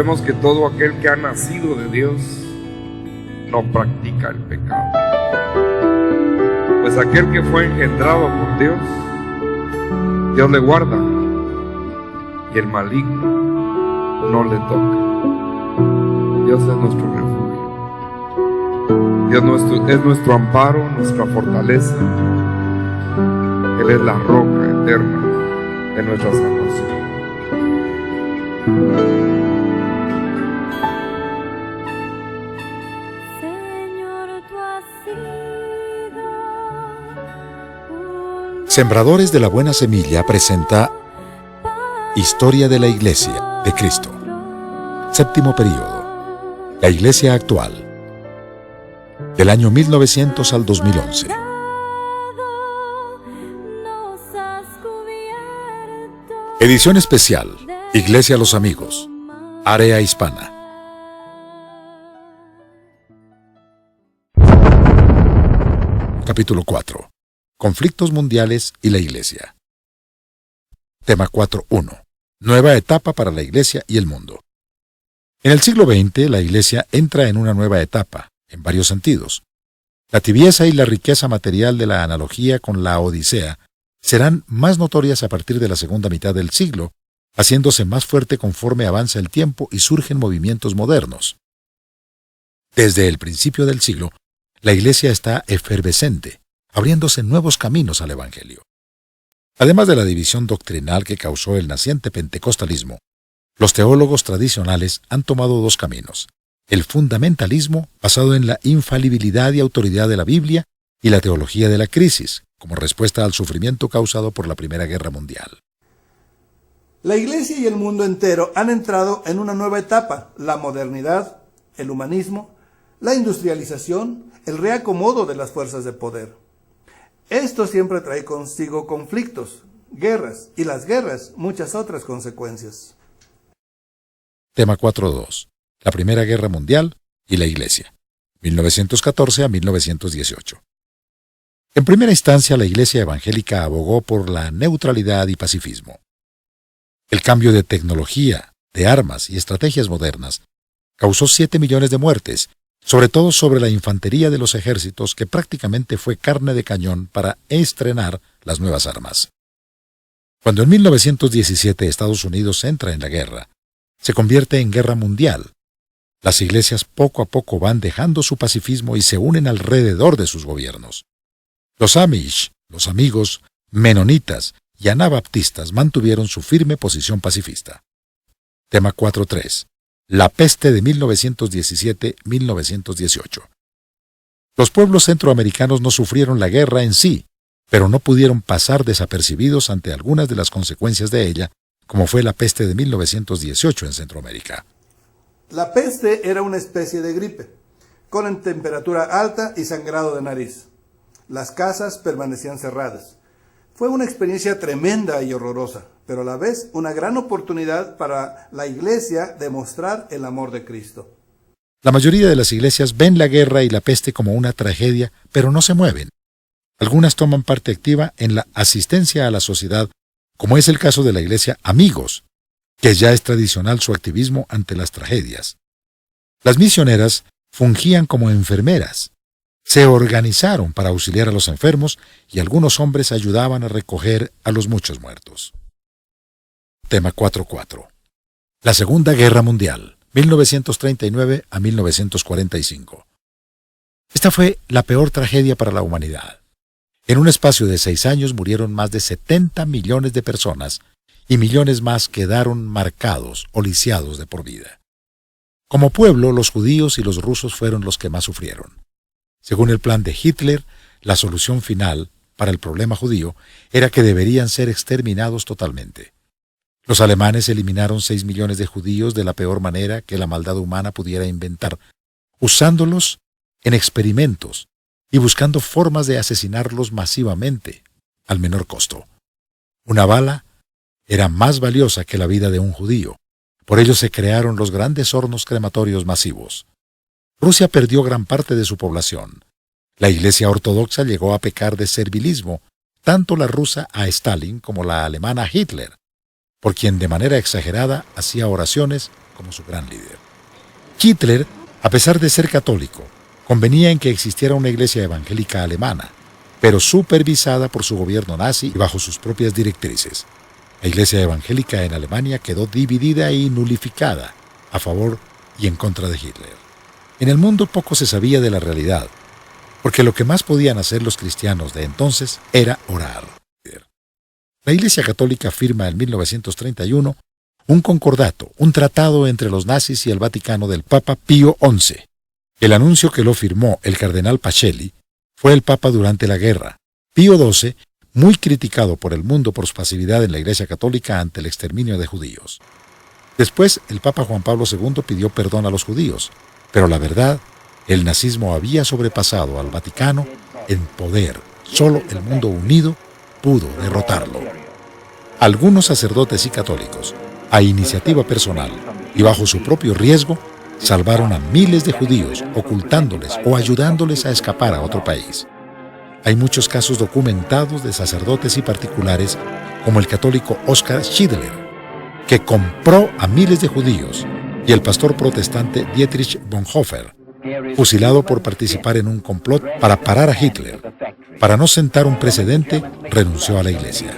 sabemos que todo aquel que ha nacido de Dios no practica el pecado. Pues aquel que fue engendrado por Dios, Dios le guarda y el maligno no le toca. Dios es nuestro refugio. Dios es nuestro amparo, nuestra fortaleza. Él es la roca eterna de nuestra salvación. Sembradores de la Buena Semilla presenta Historia de la Iglesia de Cristo. Séptimo período. La Iglesia actual. Del año 1900 al 2011. Edición especial. Iglesia Los Amigos. Área Hispana. Capítulo 4. Conflictos mundiales y la Iglesia. Tema 4.1. Nueva etapa para la Iglesia y el mundo. En el siglo XX, la Iglesia entra en una nueva etapa, en varios sentidos. La tibieza y la riqueza material de la analogía con la Odisea serán más notorias a partir de la segunda mitad del siglo, haciéndose más fuerte conforme avanza el tiempo y surgen movimientos modernos. Desde el principio del siglo, la Iglesia está efervescente, abriéndose nuevos caminos al Evangelio. Además de la división doctrinal que causó el naciente pentecostalismo, los teólogos tradicionales han tomado dos caminos: el fundamentalismo, basado en la infalibilidad y autoridad de la Biblia, y la teología de la crisis, como respuesta al sufrimiento causado por la Primera Guerra Mundial. La Iglesia y el mundo entero han entrado en una nueva etapa: la modernidad, el humanismo, la industrialización, el reacomodo de las fuerzas de poder. Esto siempre trae consigo conflictos, guerras, y las guerras muchas otras consecuencias. Tema 4.2. La Primera Guerra Mundial y la Iglesia. 1914 a 1918. En primera instancia, la Iglesia evangélica abogó por la neutralidad y pacifismo. El cambio de tecnología, de armas y estrategias modernas causó 7 millones de muertes, sobre todo sobre la infantería de los ejércitos, que prácticamente fue carne de cañón para estrenar las nuevas armas. Cuando en 1917 Estados Unidos entra en la guerra, se convierte en guerra mundial. Las iglesias poco a poco van dejando su pacifismo y se unen alrededor de sus gobiernos. Los Amish, los amigos, menonitas y anabaptistas mantuvieron su firme posición pacifista. Tema 4.3. La peste de 1917-1918. Los pueblos centroamericanos no sufrieron la guerra en sí, pero no pudieron pasar desapercibidos ante algunas de las consecuencias de ella, como fue la peste de 1918 en Centroamérica. La peste era una especie de gripe, con temperatura alta y sangrado de nariz. Las casas permanecían cerradas. Fue una experiencia tremenda y horrorosa, pero a la vez una gran oportunidad para la Iglesia de mostrar el amor de Cristo. La mayoría de las iglesias ven la guerra y la peste como una tragedia, pero no se mueven. Algunas toman parte activa en la asistencia a la sociedad, como es el caso de la iglesia Amigos, que ya es tradicional su activismo ante las tragedias. Las misioneras fungían como enfermeras. Se organizaron para auxiliar a los enfermos y algunos hombres ayudaban a recoger a los muchos muertos. Tema 4.4. La Segunda Guerra Mundial, 1939 a 1945. Esta fue la peor tragedia para la humanidad. En un espacio de 6 años murieron más de 70 millones de personas y millones más quedaron marcados o lisiados de por vida. Como pueblo, los judíos y los rusos fueron los que más sufrieron. Según el plan de Hitler, la solución final para el problema judío era que deberían ser exterminados totalmente. Los alemanes eliminaron 6 millones de judíos de la peor manera que la maldad humana pudiera inventar, usándolos en experimentos y buscando formas de asesinarlos masivamente, al menor costo. Una bala era más valiosa que la vida de un judío. Por ello se crearon los grandes hornos crematorios masivos. Rusia perdió gran parte de su población. La Iglesia ortodoxa llegó a pecar de servilismo, tanto la rusa a Stalin como la alemana a Hitler, por quien de manera exagerada hacía oraciones como su gran líder. Hitler, a pesar de ser católico, convenía en que existiera una iglesia evangélica alemana, pero supervisada por su gobierno nazi y bajo sus propias directrices. La iglesia evangélica en Alemania quedó dividida y nulificada a favor y en contra de Hitler. En el mundo poco se sabía de la realidad, porque lo que más podían hacer los cristianos de entonces era orar. La Iglesia Católica firma en 1931 un concordato, un tratado entre los nazis y el Vaticano del Papa Pío XI. El anuncio que lo firmó el cardenal Pacelli fue el Papa durante la guerra. Pío XII, muy criticado por el mundo por su pasividad en la Iglesia Católica ante el exterminio de judíos. Después, el Papa Juan Pablo II pidió perdón a los judíos, pero la verdad, el nazismo había sobrepasado al Vaticano en poder. Solo el mundo unido pudo derrotarlo. Algunos sacerdotes y católicos, a iniciativa personal y bajo su propio riesgo, salvaron a miles de judíos, ocultándoles o ayudándoles a escapar a otro país. Hay muchos casos documentados de sacerdotes y particulares, como el católico Oskar Schindler, que compró a miles de judíos, y el pastor protestante Dietrich Bonhoeffer, fusilado por participar en un complot para parar a Hitler. Para no sentar un precedente, renunció a la iglesia.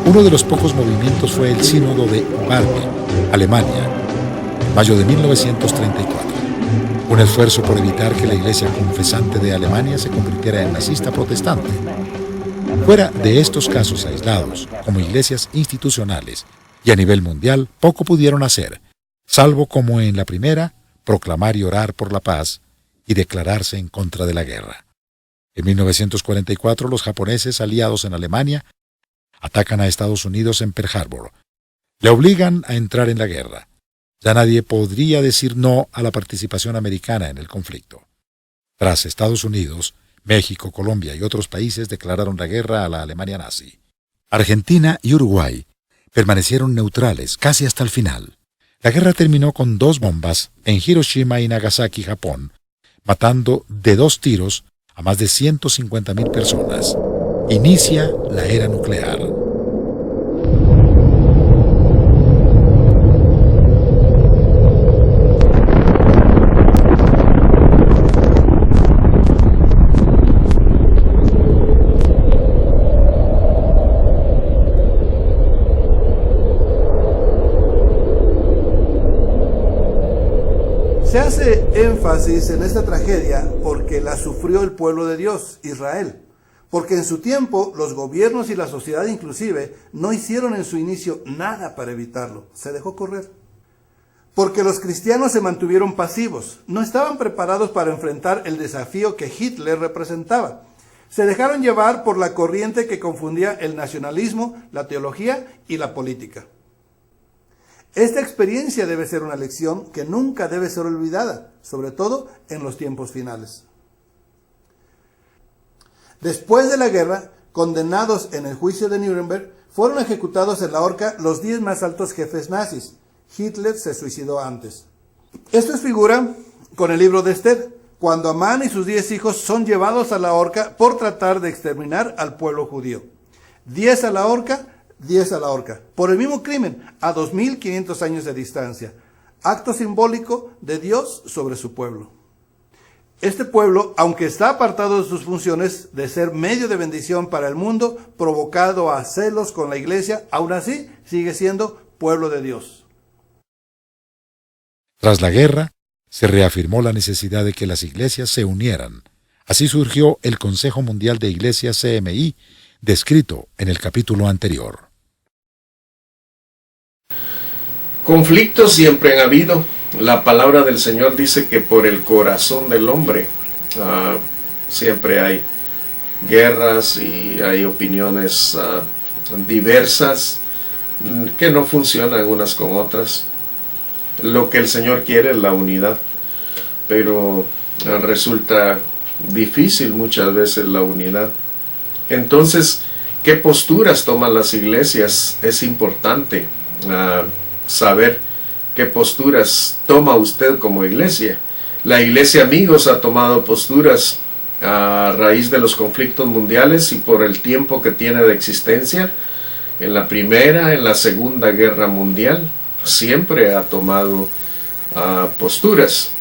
Uno de los pocos movimientos fue el Sínodo de Barbie, Alemania, en mayo de 1934. Un esfuerzo por evitar que la iglesia confesante de Alemania se convirtiera en nazista protestante. Fuera de estos casos aislados, como iglesias institucionales y a nivel mundial, poco pudieron hacer, salvo como en la primera, proclamar y orar por la paz y declararse en contra de la guerra. En 1944, los japoneses aliados en Alemania atacan a Estados Unidos en Pearl Harbor. Le obligan a entrar en la guerra. Ya nadie podría decir no a la participación americana en el conflicto. Tras Estados Unidos, México, Colombia y otros países declararon la guerra a la Alemania nazi. Argentina y Uruguay permanecieron neutrales casi hasta el final. La guerra terminó con 2 bombas en Hiroshima y Nagasaki, Japón, matando de 2 tiros a más de 150.000 personas. Inicia la era nuclear. Se hace énfasis en esta tragedia porque la sufrió el pueblo de Dios, Israel. Porque en su tiempo los gobiernos y la sociedad inclusive no hicieron en su inicio nada para evitarlo, se dejó correr. Porque los cristianos se mantuvieron pasivos, no estaban preparados para enfrentar el desafío que Hitler representaba. Se dejaron llevar por la corriente que confundía el nacionalismo, la teología y la política. Esta experiencia debe ser una lección que nunca debe ser olvidada, sobre todo en los tiempos finales. Después de la guerra, condenados en el juicio de Nuremberg, Fueron ejecutados en la horca los 10 más altos jefes nazis. Hitler se suicidó antes. Esto es figura con el libro de Esther, cuando Amán y sus 10 hijos son llevados a la horca por tratar de exterminar al pueblo judío. 10 a la horca, 10 a la horca, por el mismo crimen, a 2500 años de distancia. Acto simbólico de Dios sobre su pueblo. Este pueblo, aunque está apartado de sus funciones de ser medio de bendición para el mundo, provocado a celos con la iglesia, aún así sigue siendo pueblo de Dios. Tras la guerra, se reafirmó la necesidad de que las iglesias se unieran. Así surgió el Consejo Mundial de Iglesias CMI, descrito en el capítulo anterior. Conflictos siempre han habido. La palabra del Señor dice que por el corazón del hombre siempre hay guerras y hay opiniones diversas que no funcionan unas con otras. Lo que el Señor quiere es la unidad, pero resulta difícil muchas veces la unidad. Entonces, ¿qué posturas toman las iglesias? Es importante saber qué posturas toma usted como iglesia. La iglesia Amigos ha tomado posturas a raíz de los conflictos mundiales y por el tiempo que tiene de existencia. En la Primera, en la Segunda Guerra Mundial, siempre ha tomado posturas.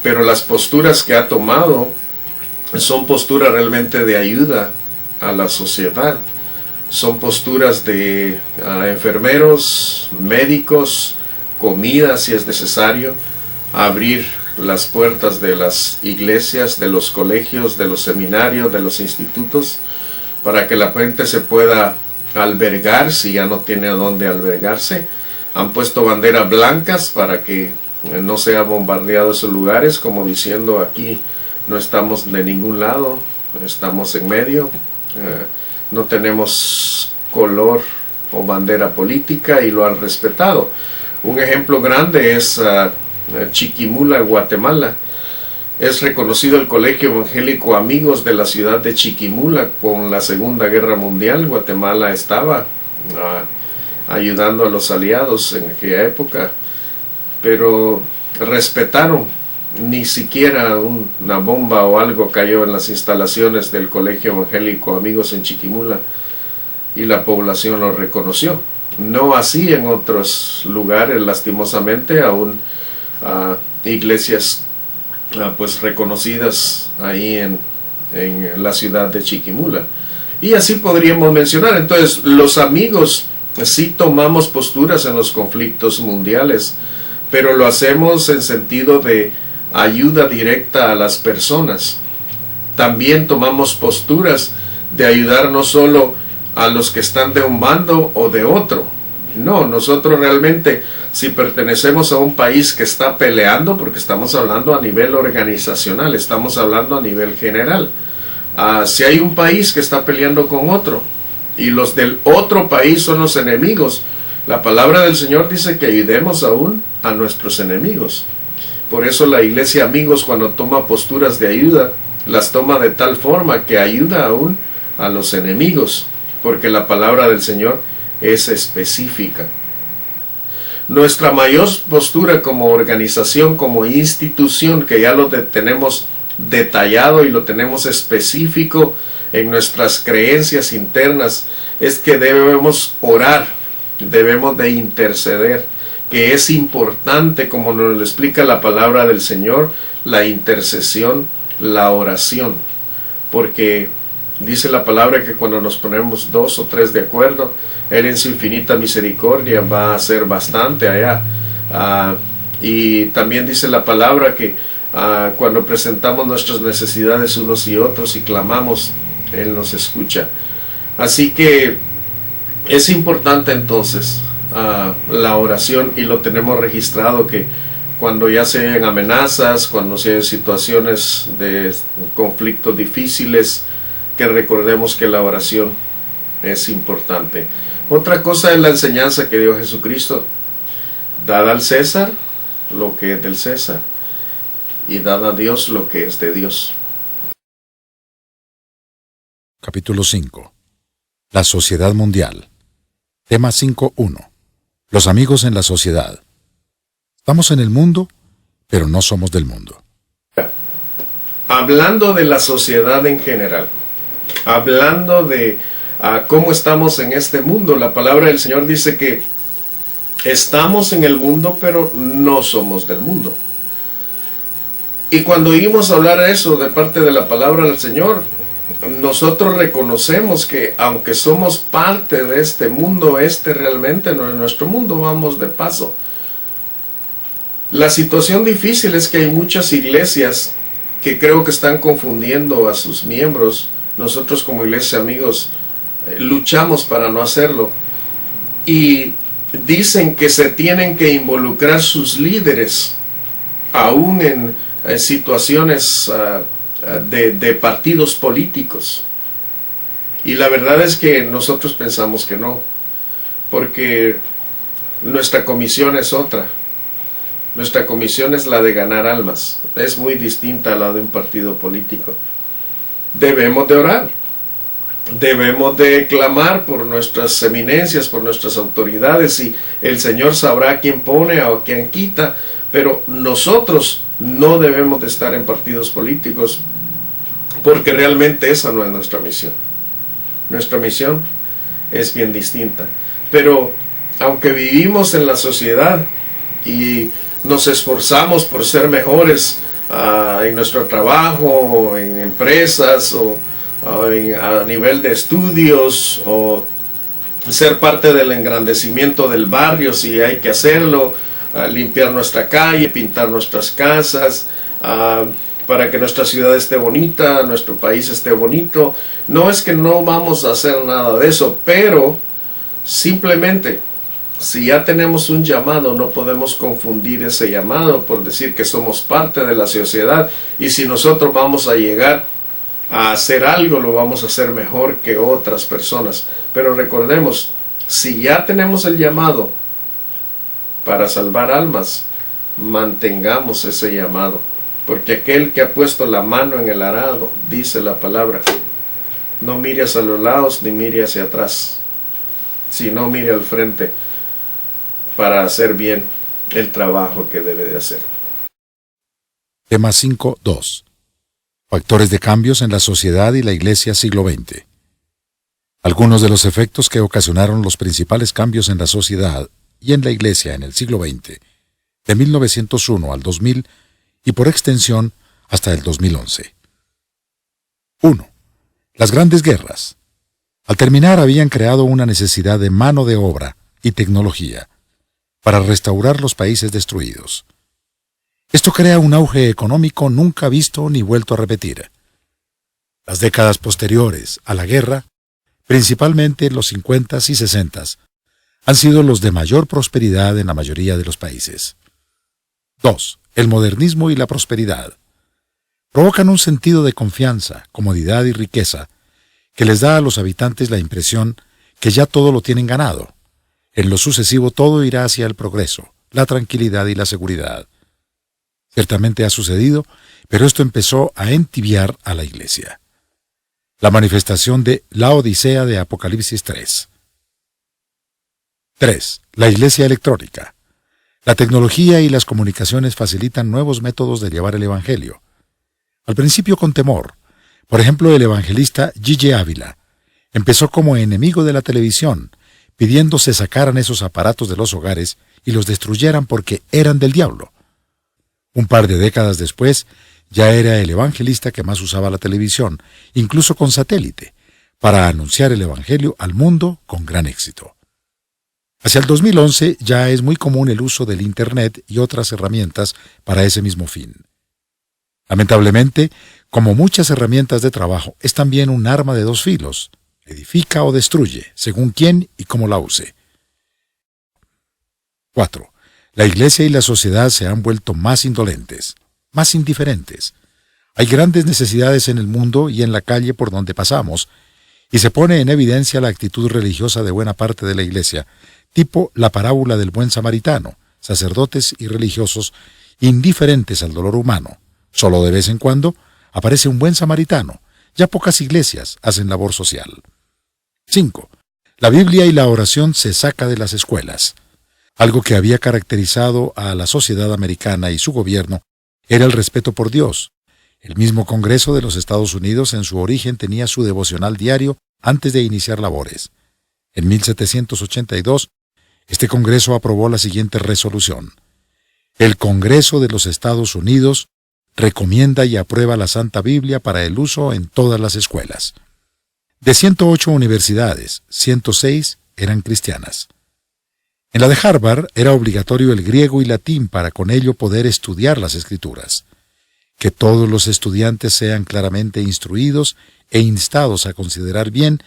Pero las posturas que ha tomado son posturas realmente de ayuda a la sociedad. Son posturas de enfermeros, médicos, comida si es necesario, abrir las puertas de las iglesias, de los colegios, de los seminarios, de los institutos, para que la gente se pueda albergar si ya no tiene a dónde albergarse. Han puesto banderas blancas para que no sea bombardeado esos lugares, como diciendo aquí no estamos de ningún lado, estamos en medio, no tenemos color o bandera política y lo han respetado. Un ejemplo grande es Chiquimula, Guatemala. Es reconocido el Colegio Evangélico Amigos de la ciudad de Chiquimula. Con la Segunda Guerra Mundial, Guatemala estaba ayudando a los aliados en aquella época, pero respetaron. Ni siquiera una bomba o algo cayó en las instalaciones del Colegio Evangélico Amigos en Chiquimula y la población lo reconoció. No así en otros lugares, lastimosamente, aún iglesias pues reconocidas ahí en la ciudad de Chiquimula. Y así podríamos mencionar. Entonces, los amigos sí tomamos posturas en los conflictos mundiales, pero lo hacemos en sentido de ayuda directa a las personas. También tomamos posturas de ayudar no solo a los que están de un bando o de otro. No, nosotros realmente, si pertenecemos a un país que está peleando, porque estamos hablando a nivel organizacional, estamos hablando a nivel general. Si hay un país que está peleando con otro, y los del otro país son los enemigos, la palabra del Señor dice que ayudemos aún a nuestros enemigos. Por eso la iglesia Amigos, cuando toma posturas de ayuda, las toma de tal forma que ayuda aún a los enemigos, porque la palabra del Señor es específica. Nuestra mayor postura como organización, como institución, que ya lo tenemos detallado y lo tenemos específico en nuestras creencias internas, es que debemos orar, debemos de interceder, que es importante, como nos lo explica la palabra del Señor, la intercesión, la oración, porque dice la palabra que cuando nos ponemos 2 o 3 de acuerdo, Él en su infinita misericordia va a hacer bastante allá. Y también dice la palabra que cuando presentamos nuestras necesidades unos y otros y clamamos, Él nos escucha. Así que es importante entonces la oración, y lo tenemos registrado, que cuando ya se ven amenazas, cuando se ven situaciones de conflictos difíciles, que recordemos que la oración es importante. Otra cosa es la enseñanza que dio Jesucristo: dad al César lo que es del César y dad a Dios lo que es de Dios. Capítulo 5. La sociedad mundial. Tema 5.1. Los amigos en la sociedad. Estamos en el mundo, pero no somos del mundo. Hablando de la sociedad en general, hablando de cómo estamos en este mundo, la palabra del Señor dice que estamos en el mundo, pero no somos del mundo. Y cuando oímos hablar eso de parte de la palabra del Señor, nosotros reconocemos que aunque somos parte de este mundo, este realmente no es nuestro mundo, vamos de paso. La situación difícil es que hay muchas iglesias que creo que están confundiendo a sus miembros. Nosotros como iglesia amigos luchamos para no hacerlo. Y dicen que se tienen que involucrar sus líderes, aún en situaciones de partidos políticos. Y la verdad es que nosotros pensamos que no, porque nuestra comisión es otra. Nuestra comisión es la de ganar almas. Es muy distinta a la de un partido político. Debemos de orar. Debemos de clamar por nuestras eminencias, por nuestras autoridades, y el Señor sabrá a quién pone o a quién quita, pero nosotros no debemos de estar en partidos políticos, porque realmente esa no es nuestra misión. Nuestra misión es bien distinta. Pero aunque vivimos en la sociedad y nos esforzamos por ser mejores en nuestro trabajo, en empresas o a nivel de estudios, o ser parte del engrandecimiento del barrio si hay que hacerlo, limpiar nuestra calle, pintar nuestras casas, para que nuestra ciudad esté bonita, nuestro país esté bonito. No es que no vamos a hacer nada de eso, pero simplemente si ya tenemos un llamado, no podemos confundir ese llamado por decir que somos parte de la sociedad, y si nosotros vamos a llegar a hacer algo, lo vamos a hacer mejor que otras personas. Pero recordemos, si ya tenemos el llamado para salvar almas, mantengamos ese llamado, porque aquel que ha puesto la mano en el arado, dice la palabra, no mire hacia los lados ni mire hacia atrás, sino mire al frente para hacer bien el trabajo que debe de hacer. Tema 5.2. Factores de cambios en la sociedad y la Iglesia siglo XX. Algunos de los efectos que ocasionaron los principales cambios en la sociedad y en la Iglesia en el siglo XX, de 1901 al 2000 y por extensión hasta el 2011. 1. Las grandes guerras. Al terminar habían creado una necesidad de mano de obra y tecnología para restaurar los países destruidos. Esto crea un auge económico nunca visto ni vuelto a repetir. Las décadas posteriores a la guerra, principalmente los 50s y 60s, han sido los de mayor prosperidad en la mayoría de los países. 2. El modernismo y la prosperidad. Provocan un sentido de confianza, comodidad y riqueza que les da a los habitantes la impresión que ya todo lo tienen ganado. En lo sucesivo todo irá hacia el progreso, la tranquilidad y la seguridad. Ciertamente ha sucedido, pero esto empezó a entibiar a la Iglesia. La manifestación de la Odisea de Apocalipsis 3. 3. La Iglesia electrónica. La tecnología y las comunicaciones facilitan nuevos métodos de llevar el Evangelio. Al principio con temor. Por ejemplo, el evangelista G.G. Ávila empezó como enemigo de la televisión, pidiendo se sacaran esos aparatos de los hogares y los destruyeran porque eran del diablo. Un par de décadas después, ya era el evangelista que más usaba la televisión, incluso con satélite, para anunciar el Evangelio al mundo con gran éxito. Hacia el 2011 ya es muy común el uso del Internet y otras herramientas para ese mismo fin. Lamentablemente, como muchas herramientas de trabajo, es también un arma de dos filos. Edifica o destruye, según quién y cómo la use. 4. La Iglesia y la sociedad se han vuelto más indolentes, más indiferentes. Hay grandes necesidades en el mundo y en la calle por donde pasamos, y se pone en evidencia la actitud religiosa de buena parte de la Iglesia, tipo la parábola del buen samaritano, sacerdotes y religiosos indiferentes al dolor humano. Solo de vez en cuando aparece un buen samaritano. Ya pocas iglesias hacen labor social. 5. La Biblia y la oración se saca de las escuelas. Algo que había caracterizado a la sociedad americana y su gobierno era el respeto por Dios. El mismo Congreso de los Estados Unidos en su origen tenía su devocional diario antes de iniciar labores. En 1782, este Congreso aprobó la siguiente resolución. El Congreso de los Estados Unidos recomienda y aprueba la Santa Biblia para el uso en todas las escuelas. De 108 universidades, 106 eran cristianas. En la de Harvard era obligatorio el griego y latín para con ello poder estudiar las Escrituras. Que todos los estudiantes sean claramente instruidos e instados a considerar bien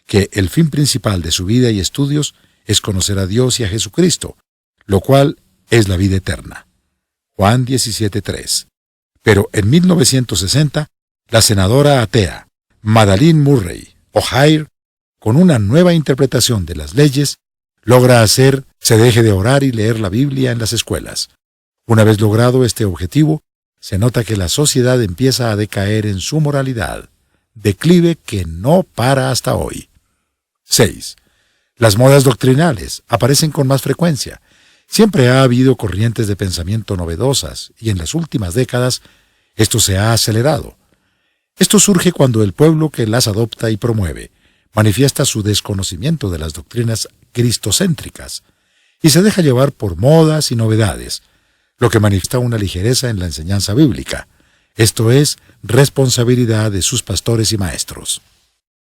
que el fin principal de su vida y estudios es conocer a Dios y a Jesucristo, lo cual es la vida eterna. Juan 17:3. Pero en 1960, la senadora atea Madalyn Murray O'Hair, con una nueva interpretación de las leyes, logra hacer se deje de orar y leer la Biblia en las escuelas. Una vez logrado este objetivo, se nota que la sociedad empieza a decaer en su moralidad, declive que no para hasta hoy. 6. Las modas doctrinales aparecen con más frecuencia. Siempre ha habido corrientes de pensamiento novedosas y en las últimas décadas esto se ha acelerado. Esto surge cuando el pueblo que las adopta y promueve manifiesta su desconocimiento de las doctrinas cristocéntricas y se deja llevar por modas y novedades, lo que manifiesta una ligereza en la enseñanza bíblica. Esto es responsabilidad de sus pastores y maestros.